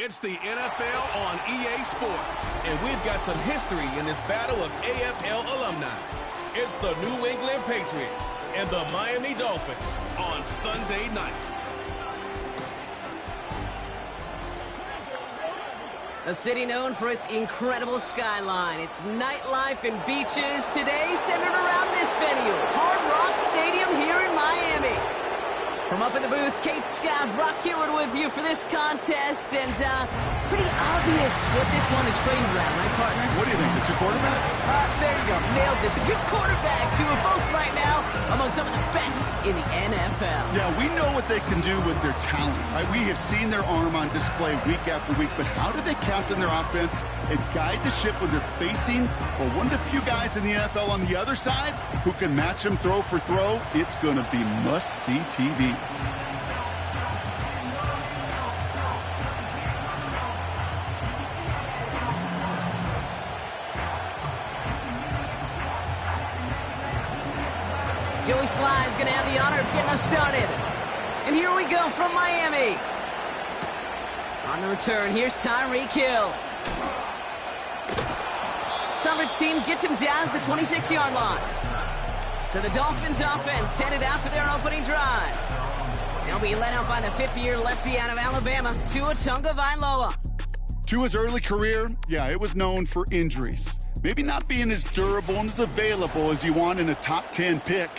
It's the NFL on EA Sports, and we've got some history in this battle of AFL alumni. It's the New England Patriots and the Miami Dolphins on Sunday night. A city known for its incredible skyline, its nightlife and beaches, today centered around this venue, Hard Rock Stadium here in Miami. From up in the booth, Kate Scott, Brock Heward with you for this contest, and pretty obvious what this one is framed around, right, partner? What do you think, the two quarterbacks? There you go, nailed it. The two quarterbacks who are both right now among some of the best in the NFL. Yeah, we know what they can do with their talent, right? We have seen their arm on display week after week, but how do they captain their offense and guide the ship when they're facing, well, one of the few guys in the NFL on the other side who can match them throw for throw? It's going to be must-see TV. Joey Sly is going to have the honor of getting us started. And here we go from Miami. On the return, here's Tyreek Hill. Coverage team gets him down at the 26-yard line. So the Dolphins offense headed out for their opening drive. They'll be led out by the fifth-year lefty out of Alabama, Tua Tagovailoa. Tua's early career, yeah, it was known for injuries. Maybe not being as durable and as available as you want in a top 10 pick.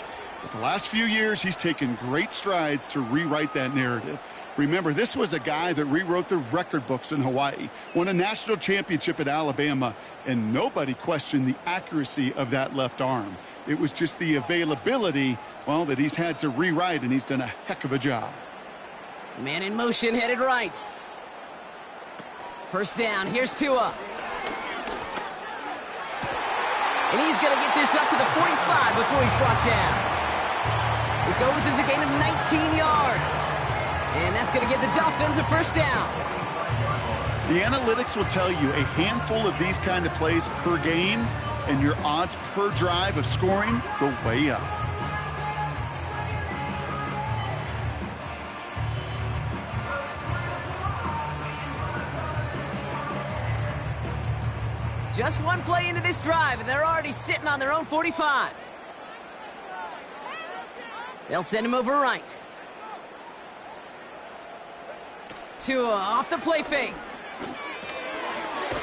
But the last few years, he's taken great strides to rewrite that narrative. Remember, this was a guy that rewrote the record books in Hawaii, won a national championship at Alabama, and nobody questioned the accuracy of that left arm. It was just the availability, well, that he's had to rewrite, and he's done a heck of a job. Man in motion, headed right. First down, here's Tua. And he's going to get this up to the 45 before he's brought down. It goes as a gain of 19 yards. And that's going to give the Dolphins a first down. The analytics will tell you a handful of these kind of plays per game, and your odds per drive of scoring go way up. Just one play into this drive, and they're already sitting on their own 45. They'll send him over right. Tua off the play fake.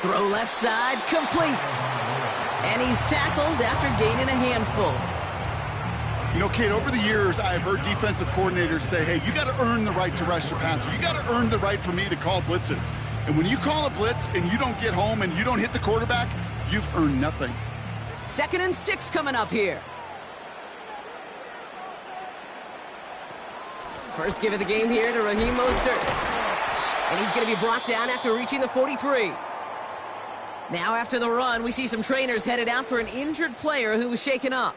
Throw left side, complete. And he's tackled after gaining a handful. You know, Kate, over the years, I've heard defensive coordinators say, hey, you got to earn the right to rush the passer. You got to earn the right for me to call blitzes. And when you call a blitz and you don't get home and you don't hit the quarterback, you've earned nothing. 2nd and 6 coming up here. First give of the game here to Raheem Mostert. And he's going to be brought down after reaching the 43. Now after the run, we see some trainers headed out for an injured player who was shaken up.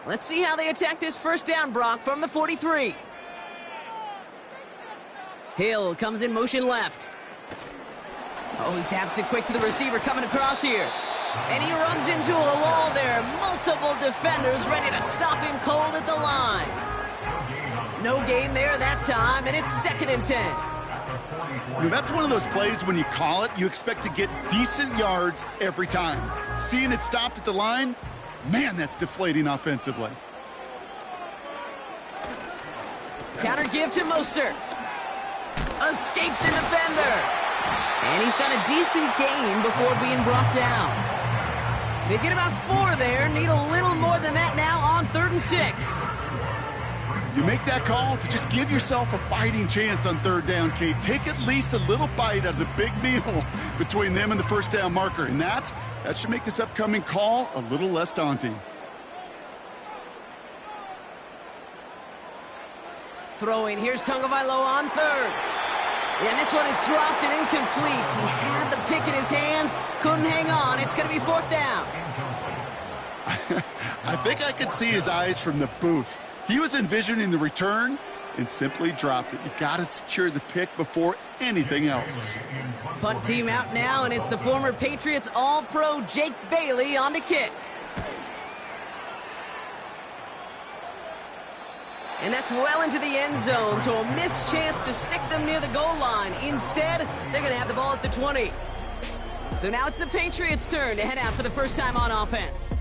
Let's see how they attack this first down, Brock, from the 43. Hill comes in motion left. Oh, he taps it quick to the receiver coming across here. And he runs into a wall there. Multiple defenders ready to stop him cold at the line. No gain there that time, and it's 2nd and 10. You know, that's one of those plays when you call it, you expect to get decent yards every time. Seeing it stopped at the line, man, that's deflating offensively. Counter give to Mostert. Escapes a defender. And he's got a decent gain before being brought down. They get about 4 there. Need a little more than that now on 3rd and 6. You make that call to just give yourself a fighting chance on 3rd down, Kate. Take at least a little bite out of the big meal between them and the first down marker. And that should make this upcoming call a little less daunting. Throwing, here's Tagovailoa on 3rd. And this one is dropped and incomplete. He had the pick in his hands, couldn't hang on. It's going to be 4th down. I think I could see his eyes from the booth. He was envisioning the return and simply dropped it. You got to secure the pick before anything else. Punt team out now, and it's the former Patriots All-Pro Jake Bailey on the kick. And that's well into the end zone, so a missed chance to stick them near the goal line. Instead, they're going to have the ball at the 20. So now it's the Patriots' turn to head out for the first time on offense.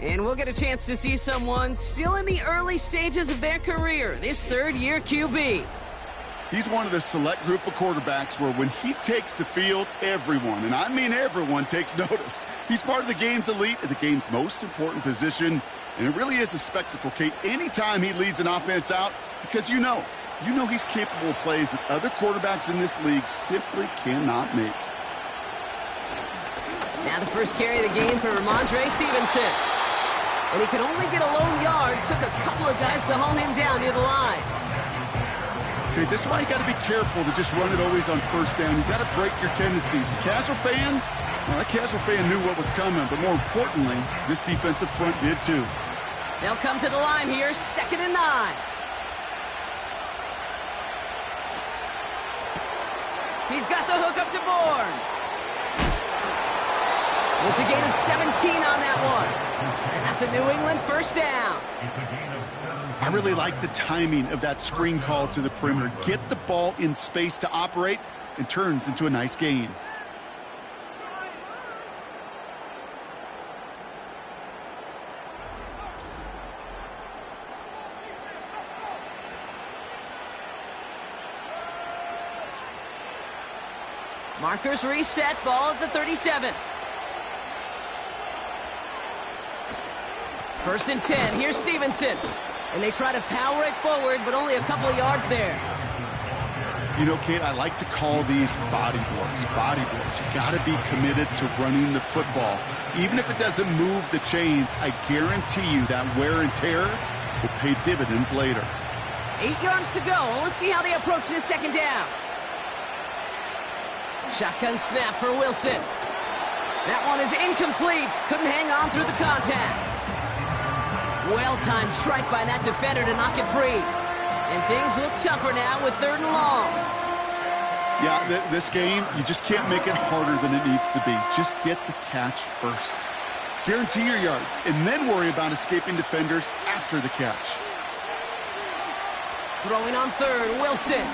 And we'll get a chance to see someone still in the early stages of their career, this third-year QB. He's one of the select group of quarterbacks where when he takes the field, everyone, and I mean everyone, takes notice. He's part of the game's elite at the game's most important position, and it really is a spectacle, Kate, anytime he leads an offense out, because you know he's capable of plays that other quarterbacks in this league simply cannot make. Now the first carry of the game for Ramondre Stevenson. And he could only get a lone yard, took a couple of guys to haul him down near the line. Okay, this is why you got to be careful to just run it always on first down. You got to break your tendencies. The casual fan, well, that casual fan knew what was coming, but more importantly, this defensive front did too. They'll come to the line here, 2nd and 9. He's got the hook up to Bourne. It's a gain of 17 on that one. And that's a New England first down. I really like the timing of that screen call to the perimeter. Get the ball in space to operate and turns into a nice gain. Markers reset, ball at the 37. 1st and 10, here's Stevenson. And they try to power it forward, but only a couple of yards there. You know, Kate, I like to call these body blows. Body blows. You got to be committed to running the football. Even if it doesn't move the chains, I guarantee you that wear and tear will pay dividends later. 8 yards to go. Let's see how they approach this 2nd down. Shotgun snap for Wilson. That one is incomplete. Couldn't hang on through the contact. Well-timed strike by that defender to knock it free. And things look tougher now with 3rd and long. Yeah, this game, you just can't make it harder than it needs to be. Just get the catch first. Guarantee your yards, and then worry about escaping defenders after the catch. Throwing on 3rd, Wilson.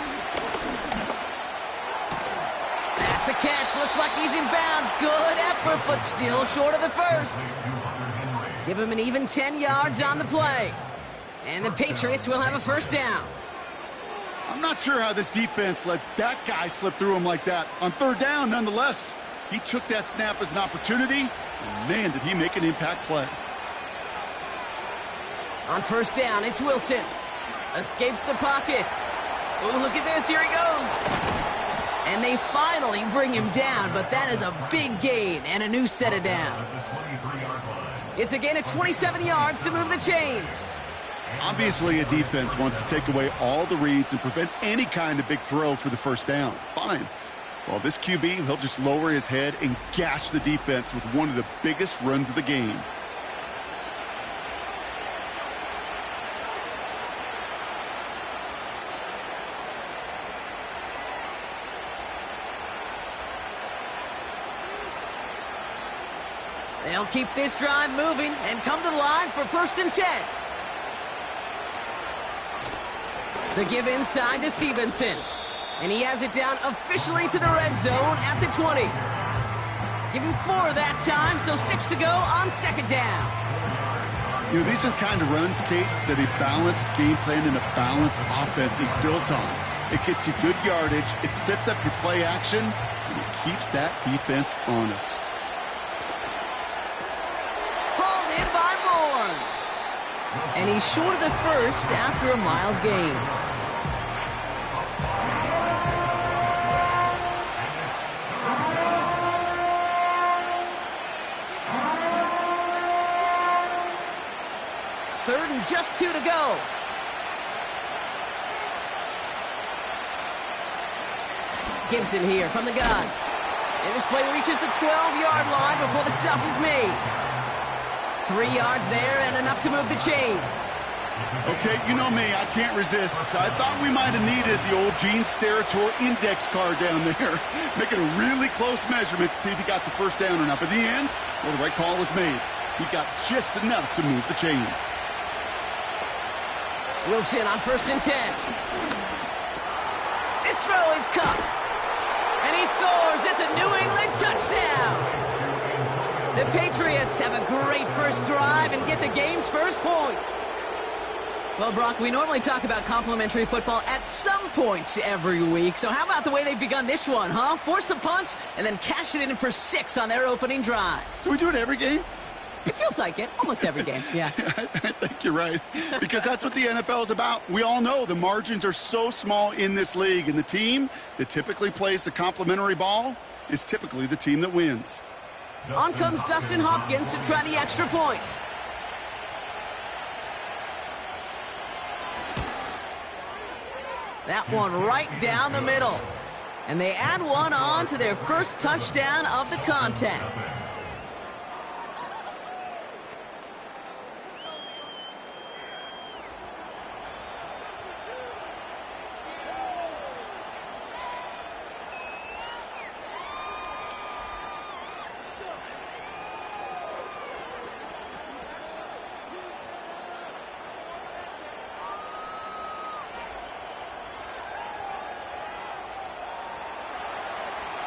That's a catch. Looks like he's in bounds. Good effort, but still short of the first. Give him an even 10 yards on the play. And the Patriots will have a first down. I'm not sure how this defense let that guy slip through him like that. On 3rd down, nonetheless, he took that snap as an opportunity. And man, did he make an impact play. On 1st down, it's Wilson. Escapes the pocket. Oh, look at this. Here he goes. And they finally bring him down, but that is a big gain and a new set of downs. It's a gain of 27 yards to move the chains. Obviously, a defense wants to take away all the reads and prevent any kind of big throw for the first down. Fine. Well, this QB, he'll just lower his head and gash the defense with one of the biggest runs of the game. They'll keep this drive moving and come to the line for 1st and 10. The give inside to Stevenson. And he has it down officially to the red zone at the 20. Give him 4 that time, so 6 to go on 2nd down. You know, these are the kind of runs, Kate, that a balanced game plan and a balanced offense is built on. It gets you good yardage, it sets up your play action, and it keeps that defense honest. And he's short of the first after a mild gain. Third and just 2 to go. Gibson here from the gun. And this play reaches the 12-yard line before the stop is made. 3 yards there and enough to move the chains. Okay, you know me, I can't resist. I thought we might have needed the old Gene Steratore index card down there, making a really close measurement to see if he got the first down or not. But in the end, well, the right call was made. He got just enough to move the chains. Wilson on 1st and 10. This throw is caught. And he scores. It's a New England touchdown. The Patriots have a great first drive and get the game's first points. Well, Brock, we normally talk about complimentary football at some points every week. So how about the way they've begun this one, huh? Force some punts and then cash it in for 6 on their opening drive. Do we do it every game? It feels like it. Almost every game, yeah. I think you're right, because that's what the NFL is about. We all know the margins are so small in this league, and the team that typically plays the complimentary ball is typically the team that wins. On comes Dustin Hopkins to try the extra point. That one right down the middle. And they add one on to their first touchdown of the contest.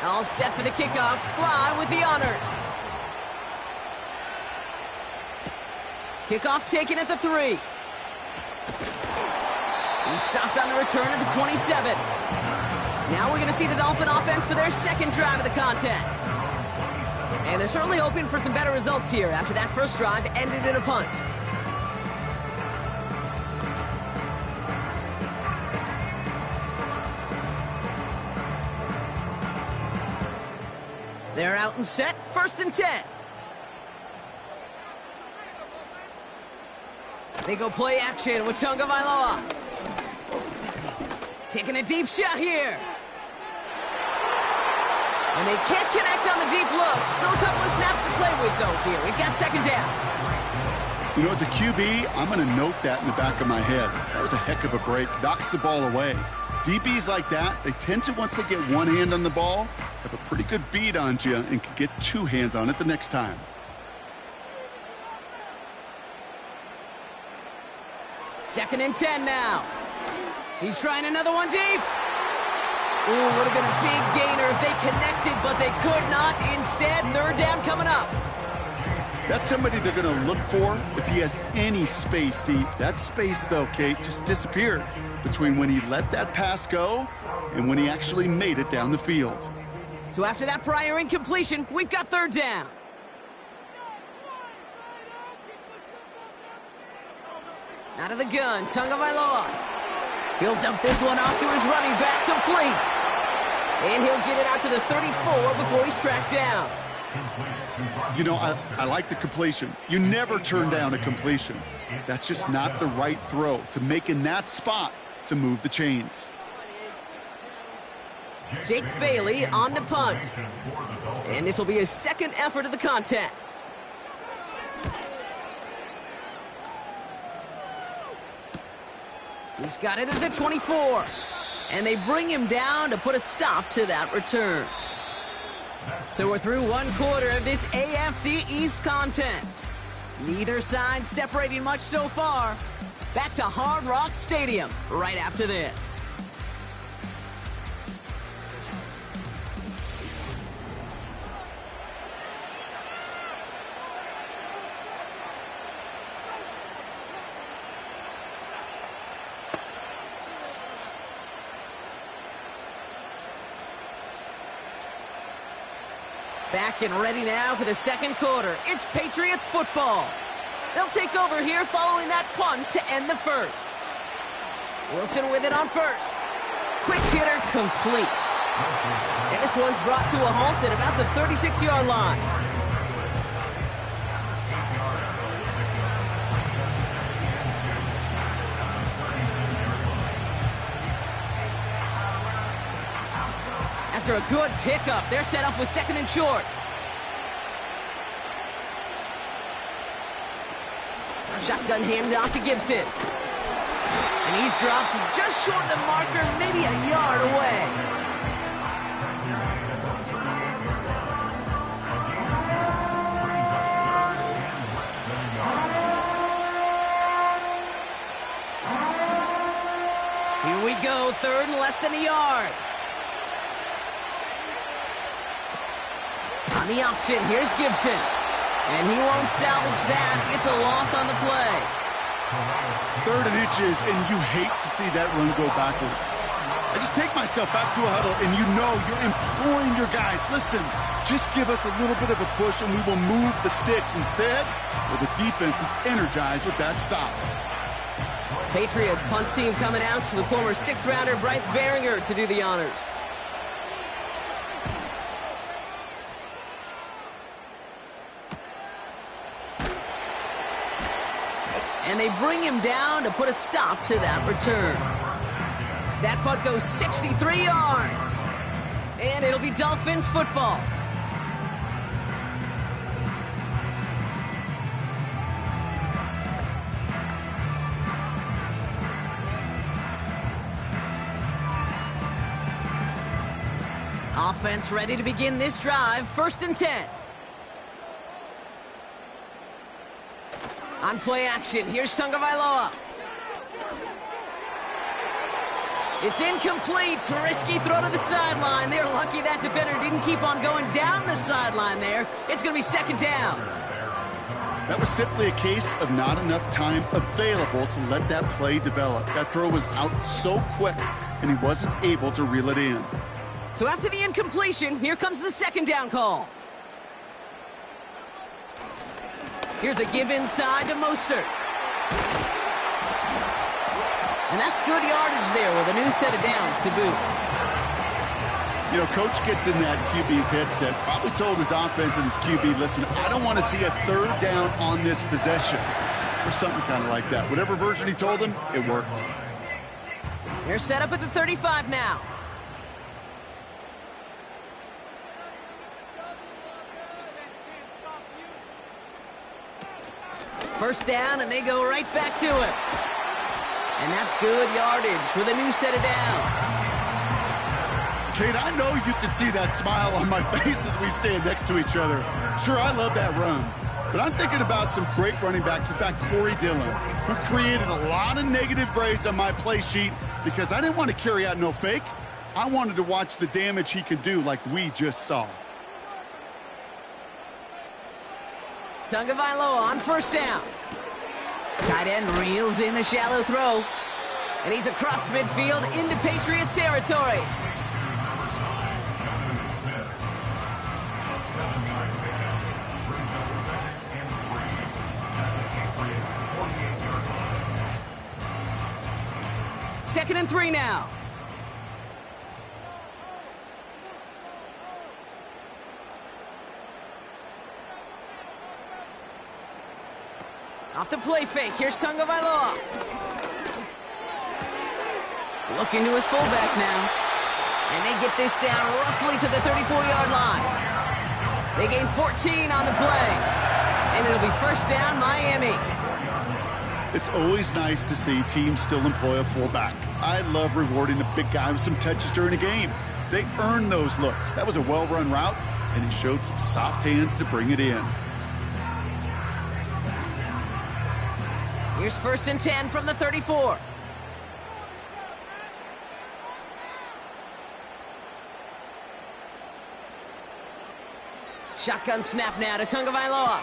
All set for the kickoff. Sly with the honors. Kickoff taken at the 3. He stopped on the return at the 27. Now we're going to see the Dolphin offense for their second drive of the contest. And they're certainly hoping for some better results here after that first drive ended in a punt. They're out and set. 1st and 10. They go play action with Tagovailoa. Taking a deep shot here. And they can't connect on the deep look. Still a couple of snaps to play with, though, here. We've got 2nd down. You know, as a QB, I'm going to note that in the back of my head. That was a heck of a break. Knocks the ball away. DBs like that, they tend to, once they get one hand on the ball, have a pretty good beat on you and can get 2 hands on it the next time. Second and 10 now. He's trying another one deep. Ooh, would have been a big gainer if they connected, but they could not. Instead, 3rd down coming up. That's somebody they're going to look for if he has any space deep. That space, though, Kate, just disappeared between when he let that pass go and when he actually made it down the field. So after that prior incompletion, we've got 3rd down. Out of the gun, Tagovailoa. He'll dump this one off to his running back, complete. And he'll get it out to the 34 before he's tracked down. You know, I like the completion. You never turn down a completion. That's just not the right throw to make in that spot to move the chains. Jake Bailey on the punt. And this will be his 2nd effort of the contest. He's got it at the 24. And they bring him down to put a stop to that return. So we're through 1 quarter of this AFC East contest. Neither side separating much so far. Back to Hard Rock Stadium right after this. Back and ready now for the 2nd quarter. It's Patriots football. They'll take over here following that punt to end the 1st. Wilson with it on 1st. Quick hitter complete. And this one's brought to a halt at about the 36-yard line. After a good pickup, they're set up with 2nd and short. Shotgun handoff to Gibson. And he's dropped just short of the marker, maybe a yard away. Here we go, third and less than a yard. On the option, here's Gibson. And he won't salvage that. It's a loss on the play. Third and inches, and you hate to see that run go backwards. I just take myself back to a huddle, and you know you're imploring your guys, listen, just give us a little bit of a push, and we will move the sticks. Instead, well, the defense is energized with that stop. Patriots punt team coming out with former sixth-rounder Bryce Behringer to do the honors. And they bring him down to put a stop to that return. That punt goes 63 yards. And it'll be Dolphins football. Offense ready to begin this drive. 1st and 10. On play action, here's Tagovailoa. It's incomplete. Risky throw to the sideline. They're lucky that defender didn't keep on going down the sideline there. It's going to be 2nd down. That was simply a case of not enough time available to let that play develop. That throw was out so quick, and he wasn't able to reel it in. So after the incompletion, here comes the 2nd down call. Here's a give inside to Mostert. And that's good yardage there with a new set of downs to boot. You know, coach gets in that QB's headset, probably told his offense and his QB, listen, I don't want to see a 3rd down on this possession. Or something kind of like that. Whatever version he told him, it worked. They're set up at the 35 now. First down, and they go right back to it. And that's good yardage with a new set of downs. Kate, I know you can see that smile on my face as we stand next to each other. Sure, I love that run. But I'm thinking about some great running backs. In fact, Corey Dillon, who created a lot of negative grades on my play sheet because I didn't want to carry out no fake. I wanted to watch the damage he could do like we just saw. Tagovailoa on 1st down. Tight end reels in the shallow throw. And he's across midfield into Patriots territory. Second and 3 now. Off the play fake. Here's Tagovailoa. Looking to his fullback now. And they get this down roughly to the 34-yard line. They gain 14 on the play. And it'll be 1st down, Miami. It's always nice to see teams still employ a fullback. I love rewarding a big guy with some touches during a game. They earn those looks. That was a well-run route, and he showed some soft hands to bring it in. Here's 1st and 10 from the 34. Shotgun snap now to Tagovailoa.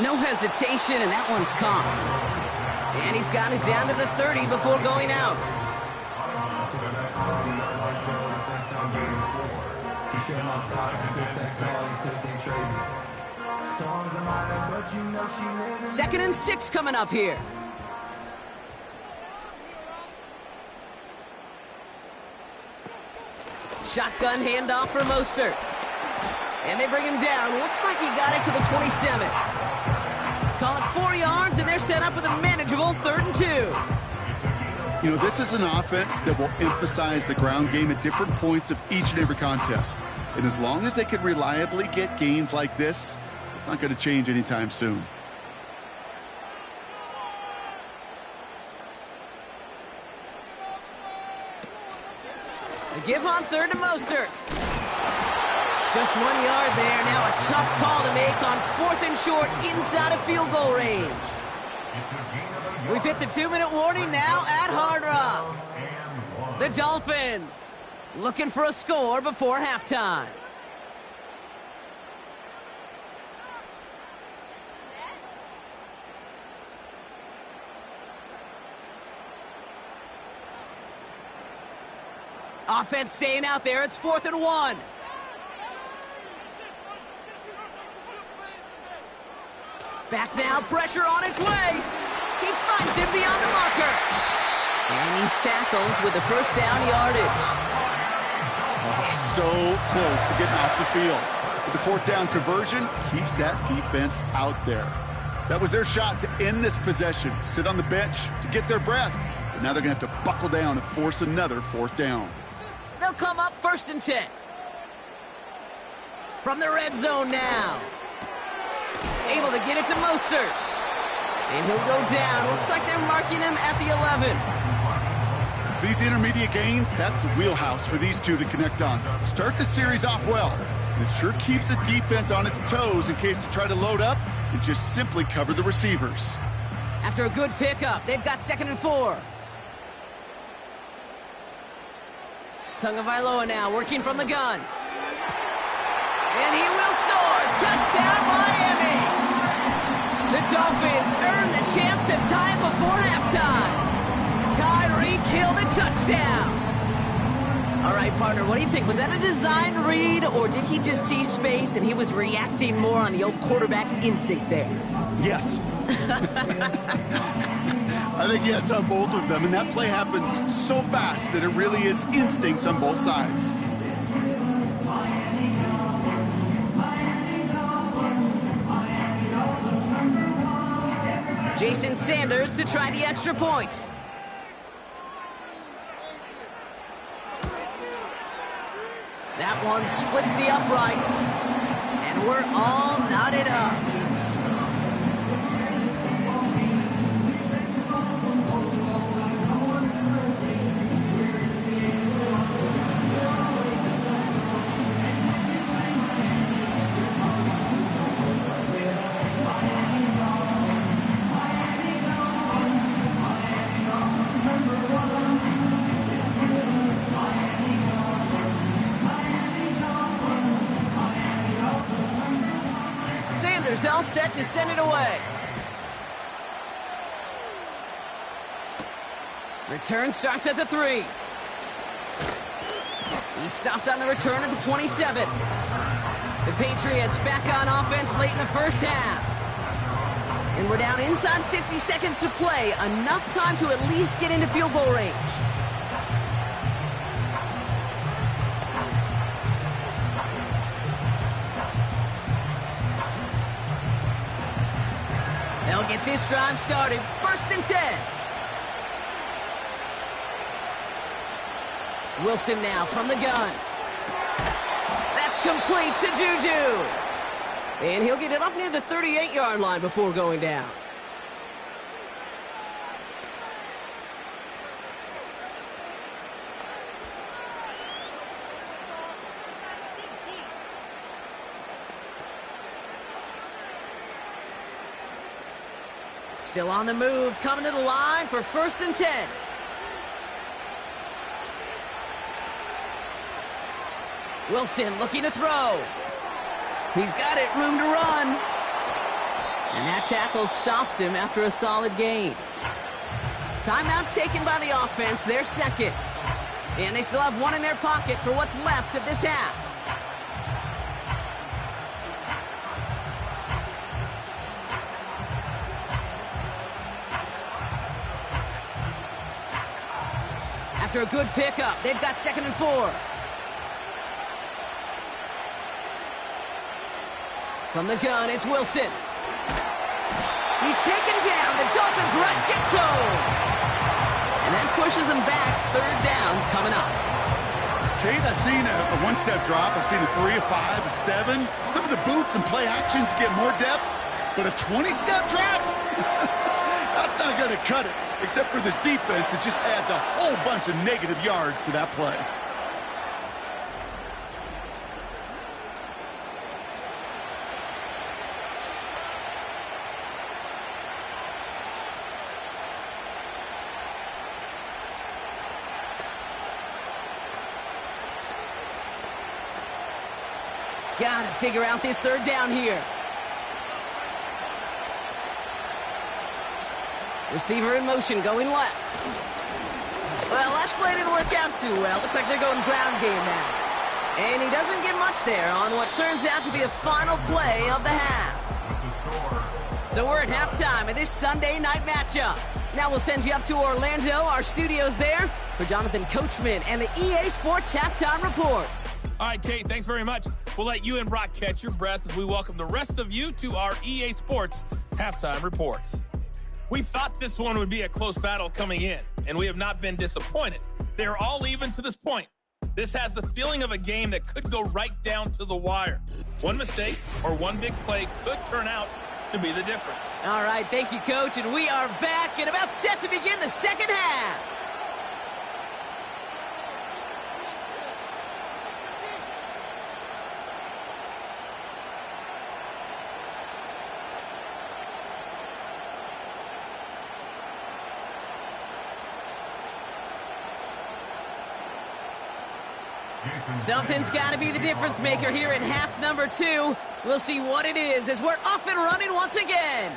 No hesitation, and that one's caught. And he's got it down to the 30 before going out. Second and 6 coming up here. Shotgun handoff for Mostert. And they bring him down. Looks like he got it to the 27. Call it 4 yards, and they're set up with a manageable 3rd and 2. You know, this is an offense that will emphasize the ground game at different points of each and every contest. And as long as they can reliably get gains like this, it's not going to change anytime soon. A give on third to Mostert. Just 1 yard there. Now a tough call to make on 4th and short inside of field goal range. We've hit the 2-minute warning now at Hard Rock. The Dolphins looking for a score before halftime. Offense staying out there. It's 4th and 1. Back now, pressure on its way. He finds him beyond the marker. And he's tackled with the first down yardage. Oh, so close to getting off the field. But the 4th down conversion keeps that defense out there. That was their shot to end this possession, to sit on the bench, to get their breath. But now they're going to have to buckle down and force another 4th down. They'll come up 1st and 10. From the red zone now. Able to get it to Mostert. And he'll go down. Looks like they're marking him at the 11. These intermediate gains, that's the wheelhouse for these two to connect on. Start the series off well. And it sure keeps the defense on its toes in case they try to load up and just simply cover the receivers. After a good pickup, they've got 2nd and 4. Tagovailoa now working from the gun. And he will score. Touchdown, Miami. The Dolphins earn the chance to tie it before halftime. Tyreek Hill the touchdown. All right, partner, what do you think? Was that a design read, or did he just see space and he was reacting more on the old quarterback instinct there? Yes. I think yes on both of them, and that play happens so fast that it really is instincts on both sides. Jason Sanders to try the extra point. That one splits the uprights, and we're all knotted up. All set to send it away. Return starts at the 3. He stopped on the return at the 27. The Patriots back on offense late in the first half. And we're down inside 50 seconds to play. Enough time to at least get into field goal range. They'll get this drive started. 1st and 10. Wilson now from the gun. That's complete to Juju. And he'll get it up near the 38-yard line before going down. Still on the move, coming to the line for 1st and 10. Wilson looking to throw. He's got it, room to run. And that tackle stops him after a solid gain. Timeout taken by the offense, their 2nd. And they still have one in their pocket for what's left of this half. After a good pickup, they've got 2nd and 4. From the gun, it's Wilson. He's taken down. The Dolphins rush gets home. And that pushes them back. 3rd down coming up. Kate, I've seen a one-step drop. I've seen a 3, a 5, a 7. Some of the boots and play actions get more depth. But a 20-step drop? That's not going to cut it. Except for this defense, it just adds a whole bunch of negative yards to that play. Gotta figure out this third down here. Receiver in motion, going left. Well, last play didn't work out too well. Looks like they're going ground game now. And he doesn't get much there on what turns out to be the final play of the half. So we're at halftime of this Sunday night matchup. Now we'll send you up to Orlando, our studios there, for Jonathan Coachman and the EA Sports Halftime Report. All right, Kate, thanks very much. We'll let you and Brock catch your breaths as we welcome the rest of you to our EA Sports Halftime Report. We thought this one would be a close battle coming in, and we have not been disappointed. They're all even to this point. This has the feeling of a game that could go right down to the wire. One mistake or one big play could turn out to be the difference. All right, thank you, Coach, and we are back and about set to begin the second half. Something's got to be the difference maker here in half number 2. We'll see what it is as we're off and running once again.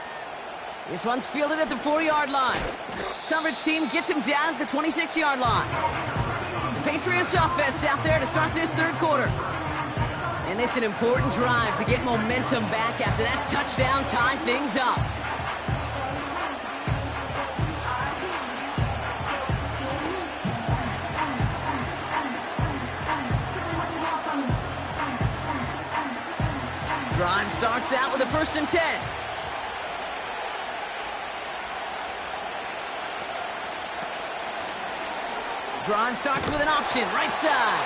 This one's fielded at the 4-yard line. Coverage team gets him down at the 26-yard line. The Patriots offense out there to start this third quarter. And this is an important drive to get momentum back after that touchdown tied things up. Drive starts out with a 1st and 10. Drive starts with an option, right side.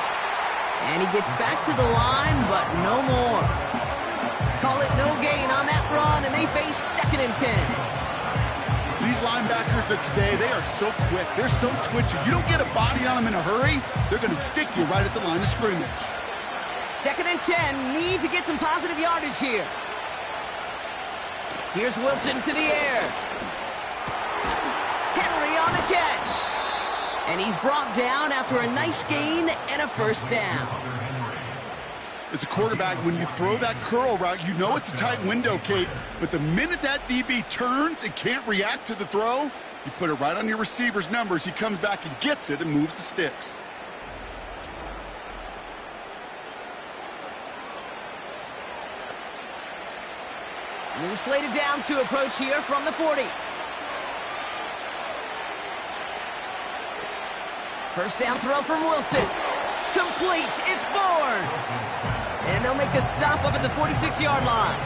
And he gets back to the line, but no more. Call it no gain on that run, and they face 2nd and 10. These linebackers of today, they are so quick. They're so twitchy. You don't get a body on them in a hurry, they're going to stick you right at the line of scrimmage. 2nd and 10, need to get some positive yardage here. Here's Wilson to the air. Henry on the catch. And he's brought down after a nice gain and a 1st down. As a quarterback, when you throw that curl route, you know it's a tight window, Kate. But the minute that DB turns and can't react to the throw, you put it right on your receiver's numbers. He comes back and gets it and moves the sticks. New slated downs to approach here from the 40. 1st down throw from Wilson. Complete. It's Bourne. And they'll make the stop up at the 46-yard line.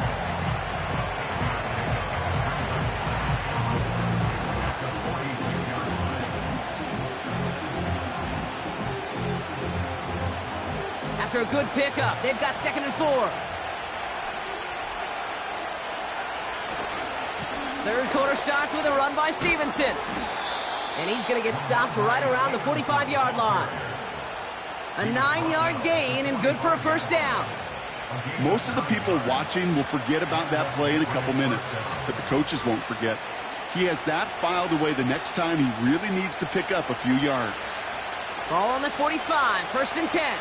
After a good pickup, they've got 2nd and 4. Third quarter starts with a run by Stevenson. And he's going to get stopped right around the 45-yard line. A 9-yard gain and good for a 1st down. Most of the people watching will forget about that play in a couple minutes, but the coaches won't forget. He has that filed away the next time he really needs to pick up a few yards. Ball on the 45, 1st and 10.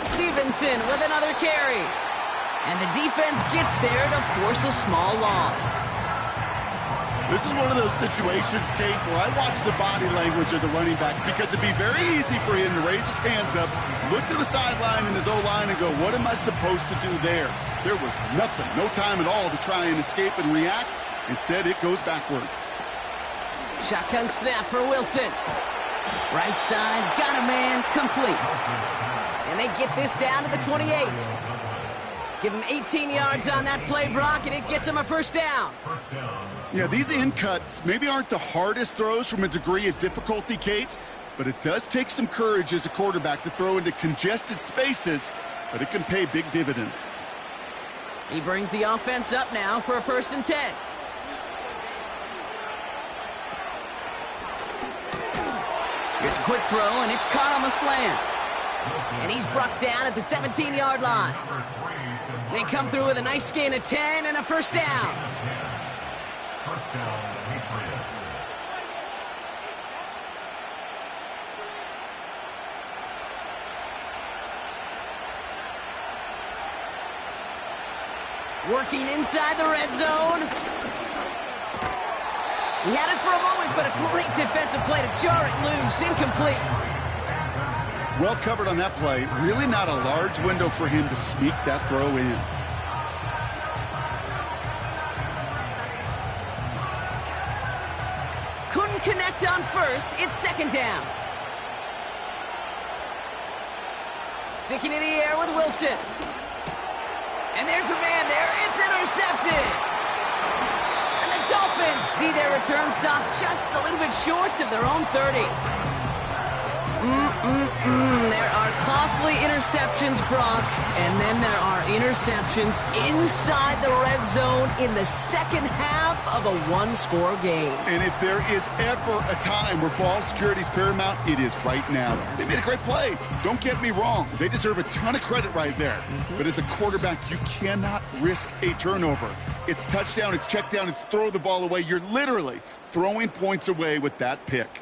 Stevenson with another carry. And the defense gets there to force a small loss. This is one of those situations, Kate, where I watch the body language of the running back because it'd be very easy for him to raise his hands up, look to the sideline in his O-line and go, what am I supposed to do there? There was nothing, no time at all to try and escape and react. Instead, it goes backwards. Shotgun snap for Wilson. Right side, got a man, complete. And they get this down to the 28. Give him 18 yards on that play, Brock, and it gets him a 1st down. Yeah, these in cuts maybe aren't the hardest throws from a degree of difficulty, Kate, but it does take some courage as a quarterback to throw into congested spaces, but it can pay big dividends. He brings the offense up now for a 1st and 10. Here's a quick throw, and it's caught on the slant. And he's brought down at the 17-yard line. They come through with a nice gain of 10 and a 1st down. Working inside the red zone. He had it for a moment, but a great defensive play to jar it loose. Incomplete. Well covered on that play. Really not a large window for him to sneak that throw in. Couldn't connect on first. It's second down. Sticking in the air with Wilson. And there's a man there. It's intercepted. And the Dolphins see their return stop just a little bit short of their own 30. There are costly interceptions, Brock, and then there are interceptions inside the red zone in the second half of a one-score game. And if there is ever a time where ball security is paramount, it is right now. They made a great play. Don't get me wrong. They deserve a ton of credit right there. But as a quarterback, you cannot risk a turnover. It's touchdown, it's check down, it's throw the ball away. You're literally throwing points away with that pick.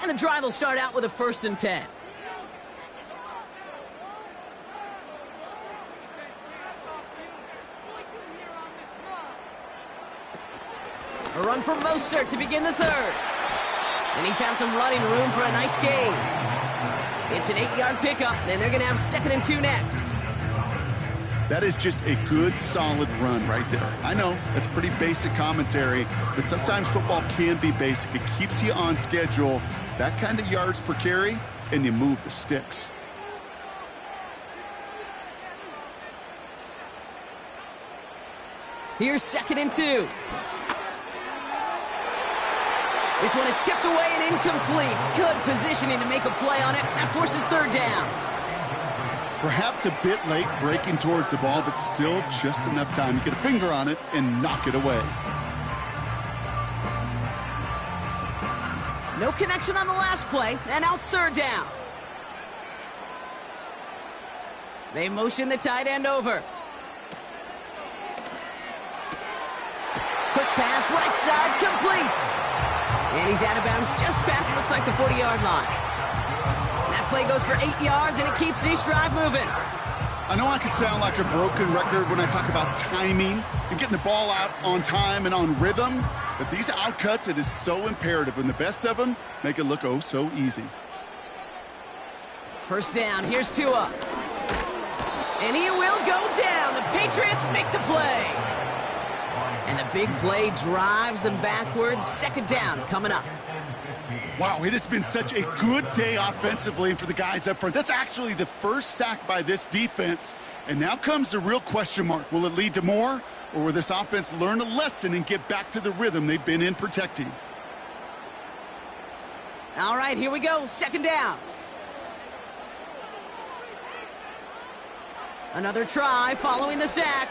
And the drive will start out with a 1st and 10. A run from Mostert to begin the third. And he found some running room for a nice gain. It's an 8-yard pickup, and they're going to have 2nd and 2 next. That is just a good, solid run right there. I know, that's pretty basic commentary, but sometimes football can be basic. It keeps you on schedule, that kind of yards per carry, and you move the sticks. Here's 2nd and 2. This one is tipped away and incomplete. Good positioning to make a play on it. That forces 3rd down. Perhaps a bit late breaking towards the ball, but still just enough time to get a finger on it and knock it away. No connection on the last play, and now it's 3rd down. They motion the tight end over. Quick pass, right side, complete. And he's out of bounds just past, looks like the 40-yard line. That play goes for 8 yards, and it keeps this drive moving. I know I could sound like a broken record when I talk about timing and getting the ball out on time and on rhythm, but these outcuts, it is so imperative, and the best of them make it look oh so easy. 1st down, here's Tua. And he will go down. The Patriots make the play. And the big play drives them backwards. 2nd down coming up. Wow, it has been such a good day offensively for the guys up front. That's actually the first sack by this defense. And now comes the real question mark. Will it lead to more? Or will this offense learn a lesson and get back to the rhythm they've been in protecting? All right, here we go. 2nd down. Another try following the sack.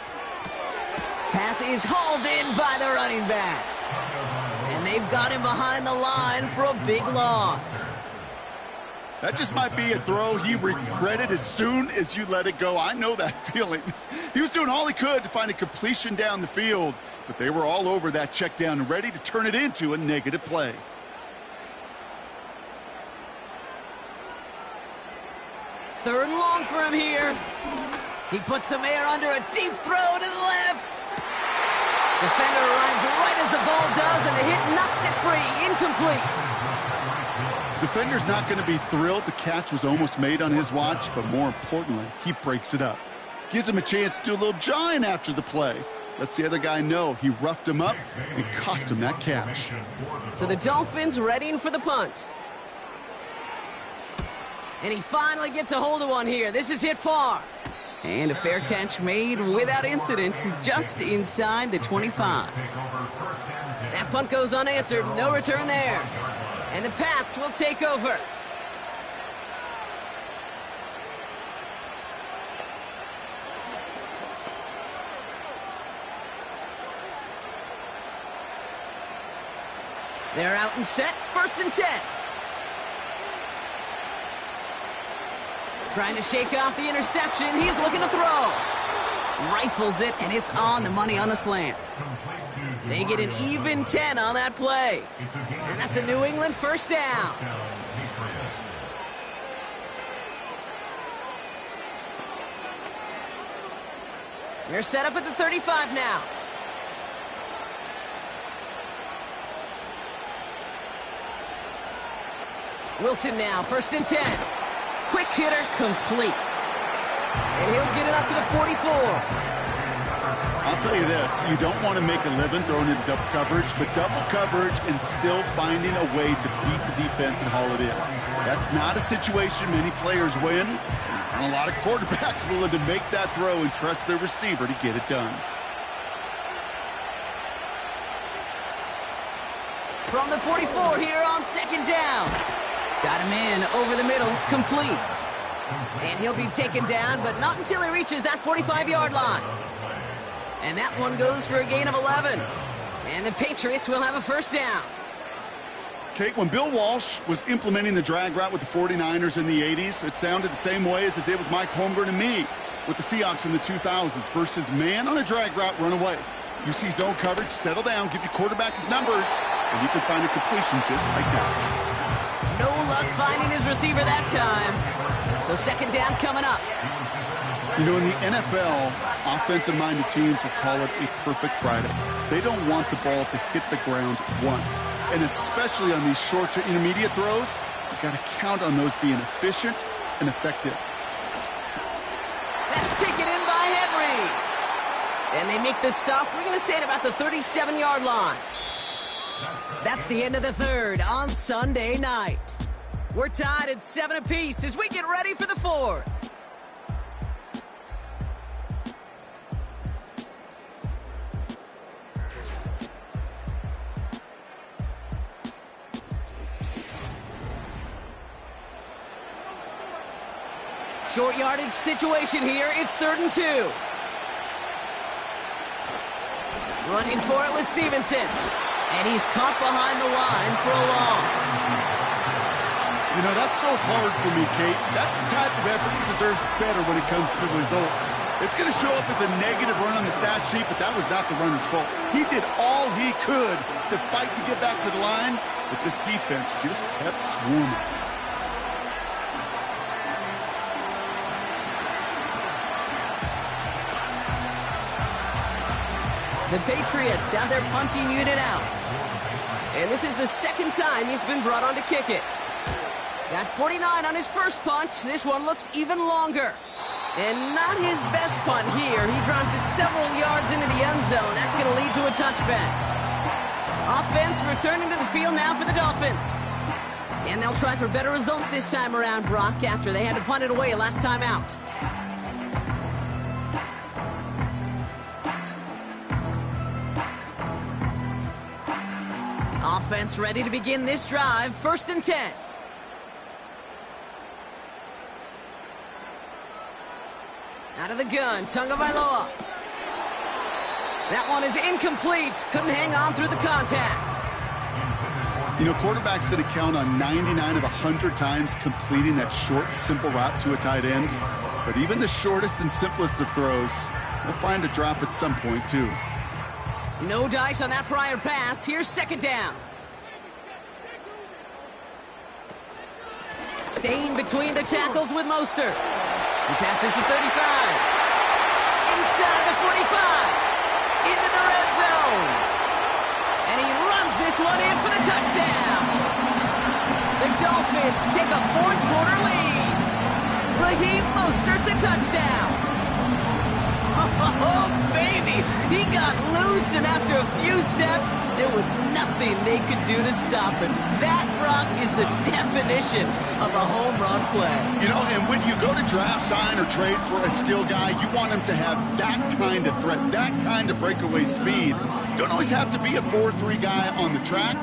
Pass is hauled in by the running back. And they've got him behind the line for a big loss. That just might be a throw he regretted as soon as you let it go. I know that feeling. He was doing all he could to find a completion down the field, but they were all over that check down and ready to turn it into a negative play. Third and long for him here. He puts some air under a deep throw to the left. Defender arrives right as the ball does, and the hit knocks it free. Incomplete. Defender's not going to be thrilled. The catch was almost made on his watch, but more importantly, he breaks it up. Gives him a chance to do a little jawing after the play. Lets the other guy know he roughed him up and cost him that catch. So the Dolphins readying for the punt. And he finally gets a hold of one here. This is hit far. And a fair catch made without incident just inside the 25. That punt goes unanswered. No return there. And the Pats will take over. They're out and set. 1st and 10. Trying to shake off the interception. He's looking to throw. Rifles it, and it's on the money on the slant. They get an even 10 on that play. And that's a New England first down. They're set up at the 35 now. Wilson now, 1st and 10. Quick hitter complete. And he'll get it up to the 44. I'll tell you this, you don't want to make a living throwing into double coverage, but double coverage and still finding a way to beat the defense and haul it in. That's not a situation many players win, and a lot of quarterbacks willing to make that throw and trust their receiver to get it done. From the 44 here on 2nd down. Got him in over the middle, complete. And he'll be taken down, but not until he reaches that 45-yard line. And that one goes for a gain of 11. And the Patriots will have a first down. Kate, when Bill Walsh was implementing the drag route with the 49ers in the 80s, it sounded the same way as it did with Mike Holmgren and me with the Seahawks in the 2000s versus man on a drag route, run away. You see zone coverage, settle down, give your quarterback his numbers, and you can find a completion just like that. No luck finding his receiver that time. So 2nd down coming up. You know, in the NFL, offensive-minded teams will call it a perfect Friday. They don't want the ball to hit the ground once. And especially on these short to intermediate throws, you've got to count on those being efficient and effective. That's taken in by Henry. And they make the stop, we're going to say, at about the 37-yard line. That's the end of the 3rd on Sunday night. We're tied at 7 apiece as we get ready for the 4th. Short yardage situation here. It's 3rd and 2. Running for it with Stevenson. And he's caught behind the line for a loss. You know, that's so hard for me, Kate. That's the type of effort that deserves better when it comes to results. It's going to show up as a negative run on the stat sheet, but that was not the runner's fault. He did all he could to fight to get back to the line, but this defense just kept swarming. The Patriots have their punting unit out. And this is the 2nd time he's been brought on to kick it. Got 49 on his first punt. This one looks even longer. And not his best punt here. He drives it several yards into the end zone. That's going to lead to a touchback. Offense returning to the field now for the Dolphins. And they'll try for better results this time around, Brock, after they had to punt it away last time out. Offense ready to begin this drive. 1st and 10. Out of the gun, Tagovailoa. That one is incomplete. Couldn't hang on through the contact. You know, quarterback's going to count on 99 of 100 times completing that short, simple route to a tight end. But even the shortest and simplest of throws, will find a drop at some point, too. No dice on that prior pass. Here's 2nd down. Staying between the tackles with Mostert. He passes the 35. Inside the 45. Into the red zone. And he runs this one in for the touchdown. The Dolphins take a 4th quarter lead. Raheem Mostert, the touchdown. Oh, baby, he got loose, and after a few steps, there was nothing they could do to stop him. That, Brock, is the definition of a home run play. You know, and when you go to draft, sign, or trade for a skill guy, you want him to have that kind of threat, that kind of breakaway speed. You don't always have to be a 4-3 guy on the track.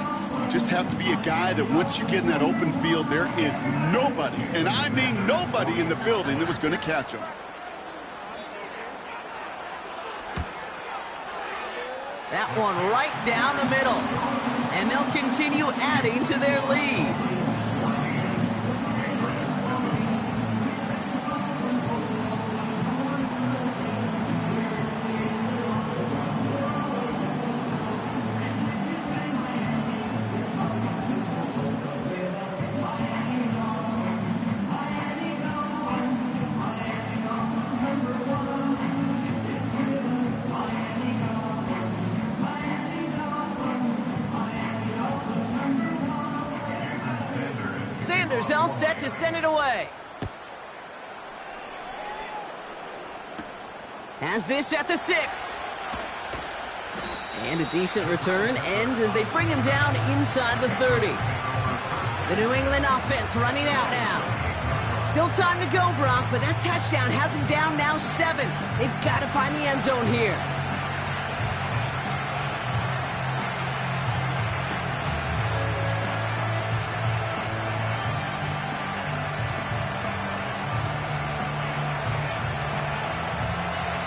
You just have to be a guy that once you get in that open field, there is nobody, and I mean nobody in the building that was going to catch him. That one right down the middle. And they'll continue adding to their lead. defenders all set to send it away. Has this at the 6. And a decent return ends as they bring him down inside the 30. The New England offense running out now. Still time to go, Brock, but that touchdown has them down now 7. They've got to find the end zone here.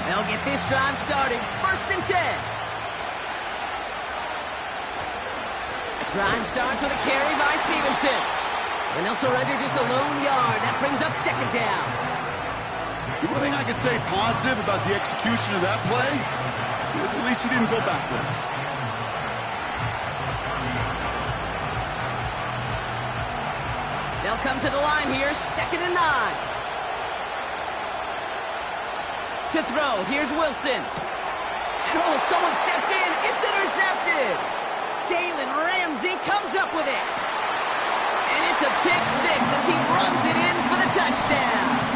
They'll get this drive started. 1st and 10. Drive starts with a carry by Stevenson. And they'll surrender just a lone yard. That brings up 2nd down. The one thing I could say positive about the execution of that play is at least he didn't go backwards. They'll come to the line here. 2nd and 9. To throw, here's Wilson. And oh, someone stepped in. It's intercepted. Jalen Ramsey comes up with it. And it's a pick 6 as he runs it in for the touchdown.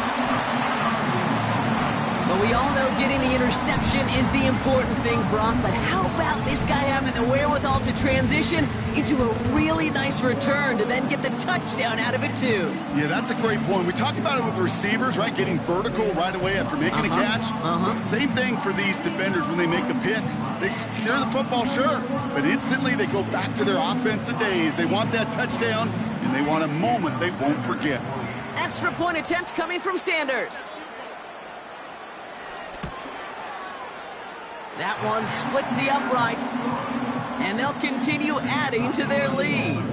But we all know getting the interception is the important thing, Brock. But how about this guy having the wherewithal to transition into a really nice return to then get the touchdown out of it, too? Yeah, that's a great point. We talk about it with the receivers, right? Getting vertical right away after making a catch. But same thing for these defenders when they make a pick. They secure the football, sure, but instantly they go back to their offensive days. They want that touchdown, and they want a moment they won't forget. Extra point attempt coming from Sanders. That one splits the uprights, and they'll continue adding to their lead.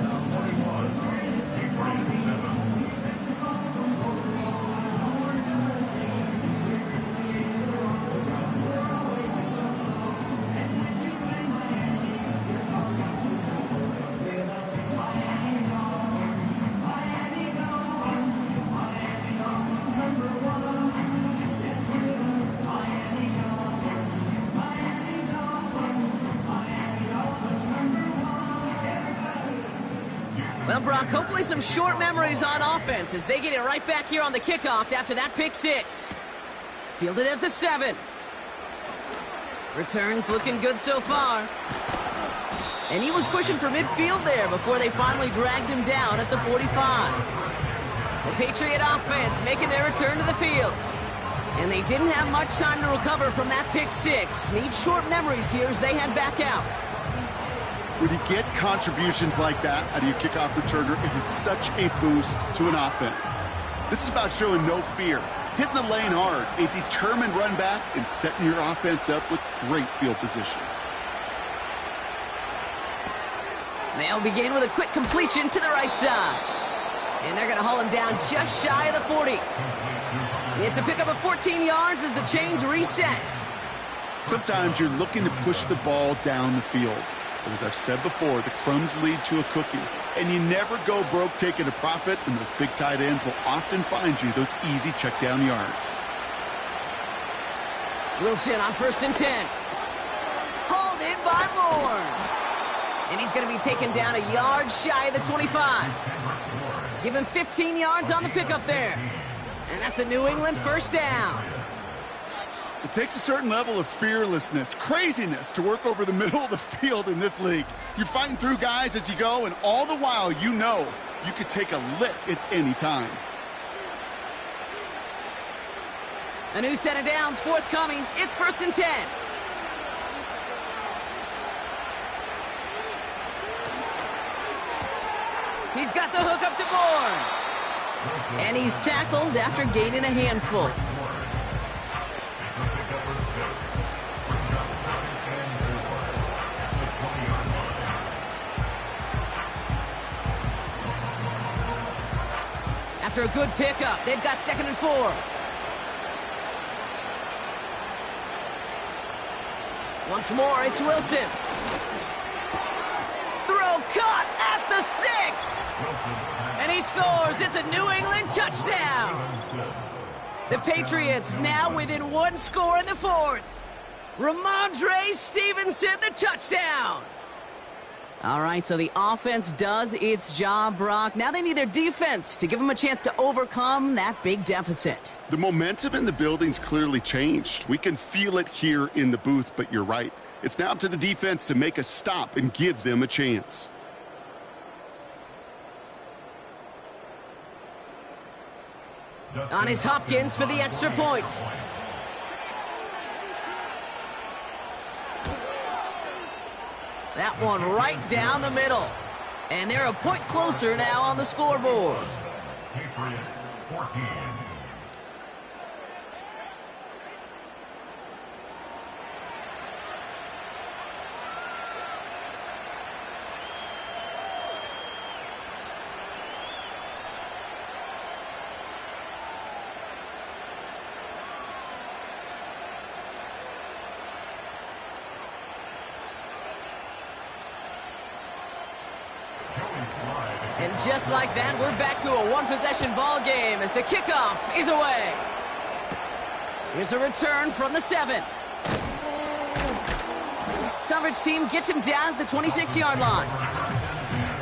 Well, Brock, hopefully some short memories on offense as they get it right back here on the kickoff after that pick 6. Fielded at the 7. Returns looking good so far. And he was pushing for midfield there before they finally dragged him down at the 45. The Patriot offense making their return to the field. And they didn't have much time to recover from that pick 6. Need short memories here as they head back out. When you get contributions like that out of your kickoff returner, it is such a boost to an offense. This is about showing no fear, hitting the lane hard, a determined run back, and setting your offense up with great field position. They'll begin with a quick completion to the right side. And they're going to haul him down just shy of the 40. It's a pickup of 14 yards as the chains reset. Sometimes you're looking to push the ball down the field. But as I've said before, the crumbs lead to a cookie. And you never go broke taking a profit, and those big tight ends will often find you those easy check down yards. Wilson on 1st and 10. Hauled in by Moore. And he's going to be taken down a yard shy of the 25. Give him 15 yards on the pickup there. And that's a New England 1st down. It takes a certain level of fearlessness, craziness to work over the middle of the field in this league. You're fighting through guys as you go, and all the while you know you could take a lick at any time. A new set of downs forthcoming. It's 1st and 10. He's got the hook up to Bourne. And he's tackled after gaining a handful. After a good pickup, they've got 2nd and 4. Once more, it's Wilson. Throw caught at the 6. And he scores. It's a New England touchdown. The Patriots now within 1 score in the 4th. Ramondre Stevenson, the touchdown. All right, so the offense does its job, Brock. Now they need their defense to give them a chance to overcome that big deficit. The momentum in the building's clearly changed. We can feel it here in the booth, but you're right. It's now up to the defense to make a stop and give them a chance. On is Hopkins for the extra point. That one right down the middle. And they're a point closer now on the scoreboard. Patriots 14. And just like that, we're back to a one-possession ball game as the kickoff is away. Here's a return from the 7. Coverage team gets him down at the 26-yard line.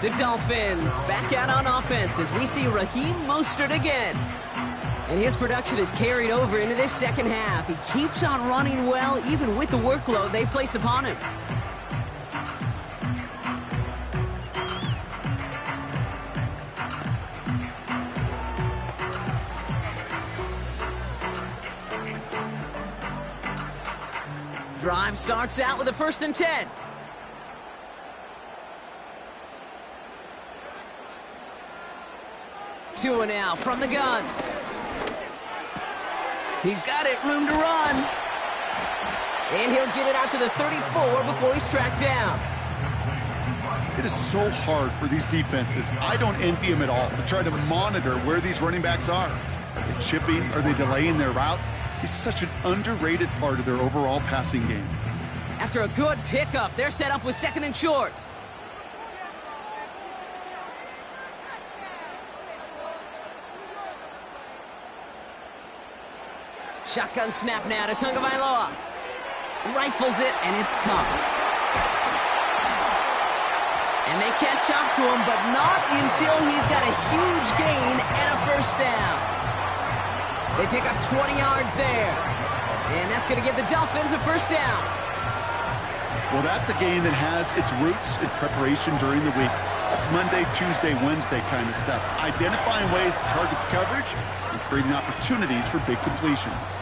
The Dolphins back out on offense as we see Raheem Mostert again. And his production is carried over into this second half. He keeps on running well, even with the workload they placed upon him. Drive starts out with a 1st and 10. Two and out from the gun. He's got it, room to run. And he'll get it out to the 34 before he's tracked down. It is so hard for these defenses. I don't envy them at all to try to monitor where these running backs are. Are they chipping? Are they delaying their route? He's such an underrated part of their overall passing game. After a good pickup, they're set up with 2nd and short. Shotgun snap now to Tagovailoa. Rifles it, and it's caught. And they catch up to him, but not until he's got a huge gain and a 1st down. They pick up 20 yards there. And that's going to give the Dolphins a 1st down. Well, that's a game that has its roots in preparation during the week. That's Monday, Tuesday, Wednesday kind of stuff. Identifying ways to target the coverage and creating opportunities for big completions.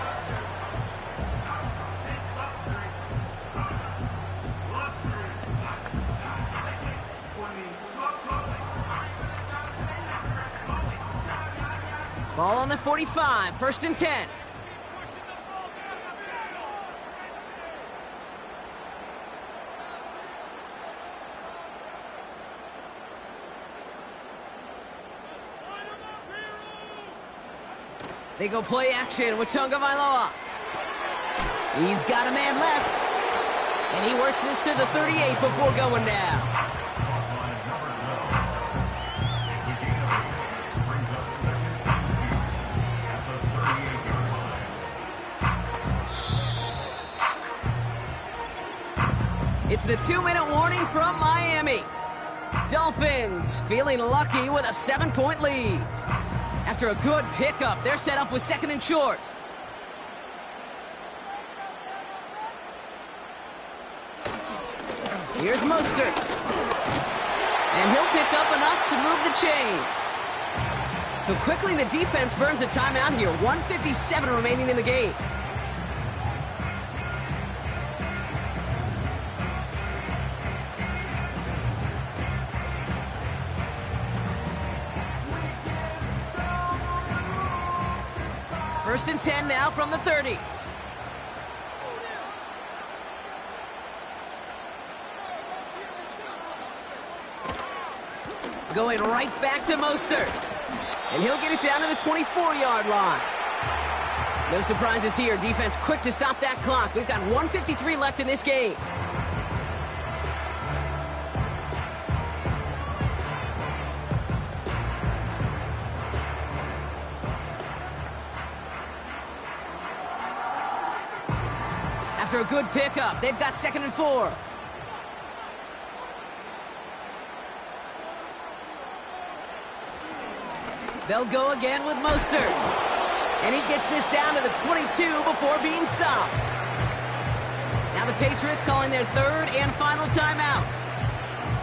Ball on the 45, 1st and 10. They go play action with Tagovailoa. He's got a man left. And he works this to the 38 before going down. It's the 2-minute warning from Miami. Dolphins feeling lucky with a 7-point lead. After a good pickup, they're set up with 2nd and short. Here's Mostert. And he'll pick up enough to move the chains. So quickly the defense burns a timeout here. 1:57 remaining in the game. First and 10 now from the 30. Going right back to Mostert. And he'll get it down to the 24-yard line. No surprises here. Defense quick to stop that clock. We've got 1:53 left in this game. After a good pickup, they've got 2nd and 4. They'll go again with Mostert. And he gets this down to the 22 before being stopped. Now the Patriots calling their third and final timeout.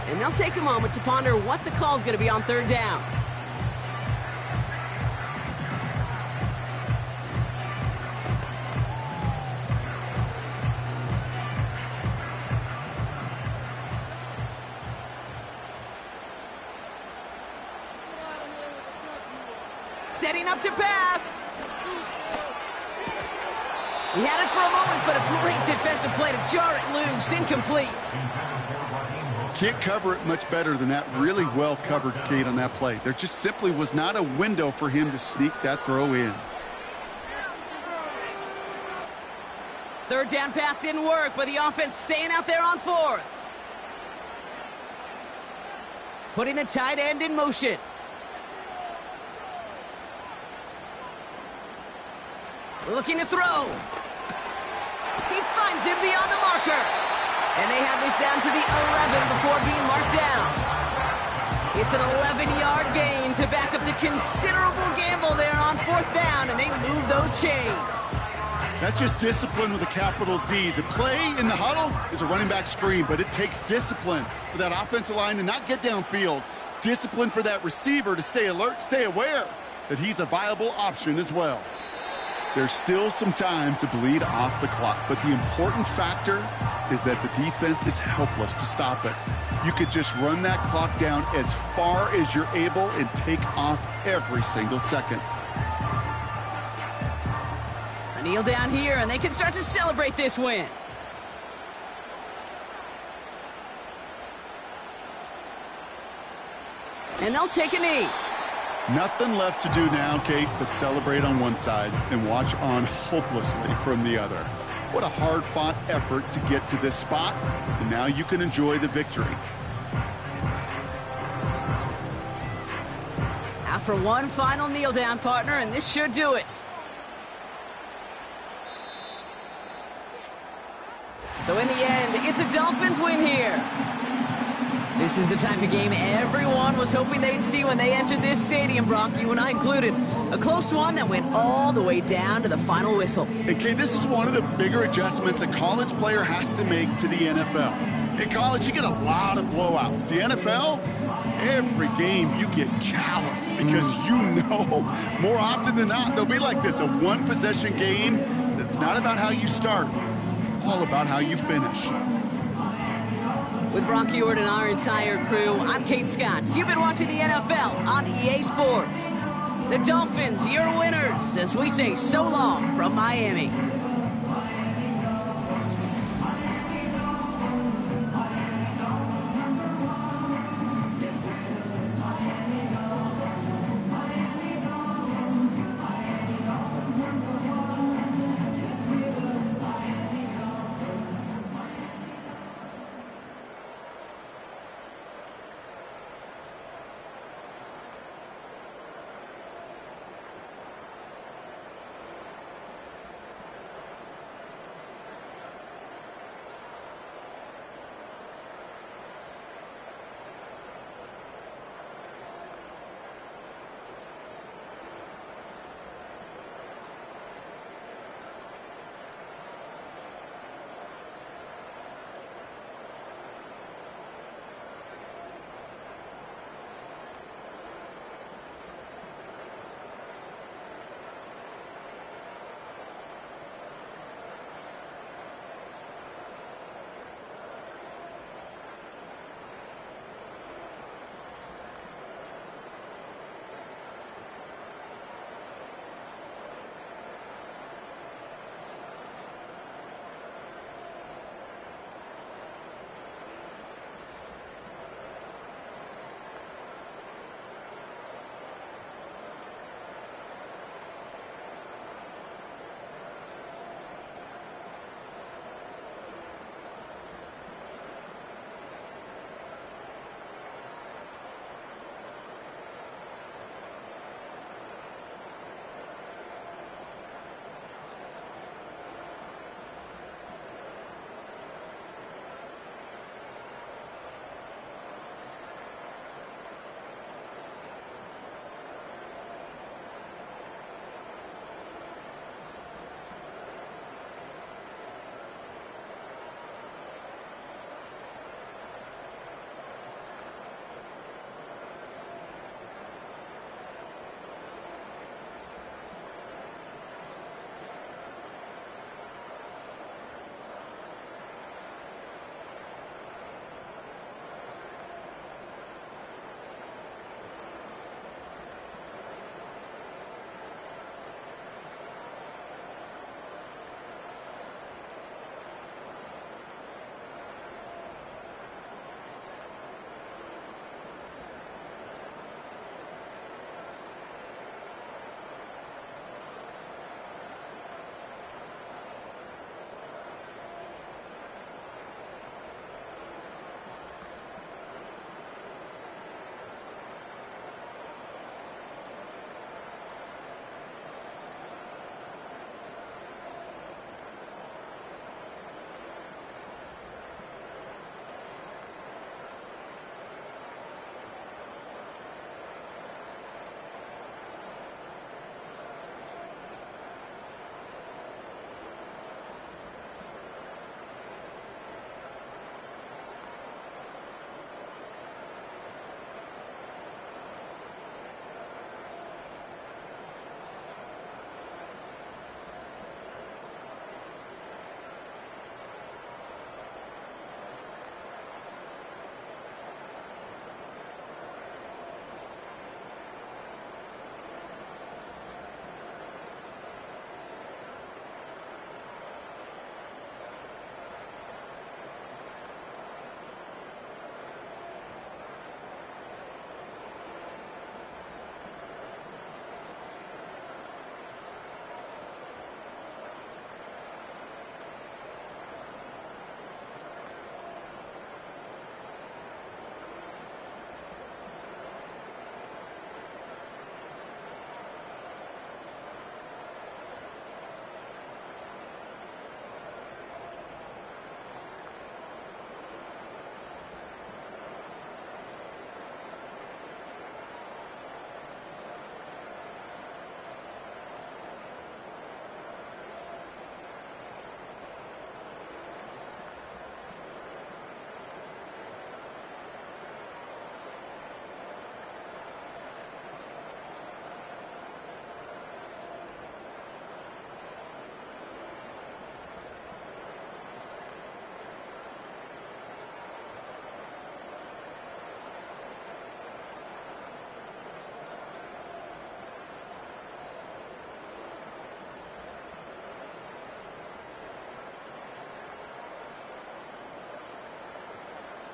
And they'll take a moment to ponder what the call's going to be on third down. Setting up to pass. He had it for a moment, but a great defensive play to jar it loose. Incomplete. Can't cover it much better than that. Really well covered, Kate, on that play. There just simply was not a window for him to sneak that throw in. Third down pass didn't work, but the offense staying out there on fourth. Putting the tight end in motion. Looking to throw. He finds him beyond the marker. And they have this down to the 11 before being marked down. It's an 11-yard gain to back up the considerable gamble there on fourth down, and they move those chains. That's just discipline with a capital D. The play in the huddle is a running back screen, but it takes discipline for that offensive line to not get downfield. Discipline for that receiver to stay alert, stay aware that he's a viable option as well. There's still some time to bleed off the clock, but the important factor is that the defense is helpless to stop it. You could just run that clock down as far as you're able and take off every single second. A kneel down here, and they can start to celebrate this win. And they'll take a knee. Nothing left to do now, Kate, but celebrate on one side and watch on hopelessly from the other. What a hard-fought effort to get to this spot, and now you can enjoy the victory. After one final kneel down, partner, and this should do it. So in the end, it's a Dolphins win here. This is the type of game everyone was hoping they'd see when they entered this stadium, Brock, you and I included. A close one that went all the way down to the final whistle. And Kate, this is one of the bigger adjustments a college player has to make to the NFL. In college, you get a lot of blowouts. The NFL, every game you get calloused because you know more often than not they'll be like this, a one-possession game that's not about how you start. It's all about how you finish. With Brock Ewart and our entire crew, I'm Kate Scott. You've been watching the NFL on EA Sports. The Dolphins, your winners, as we say so long from Miami.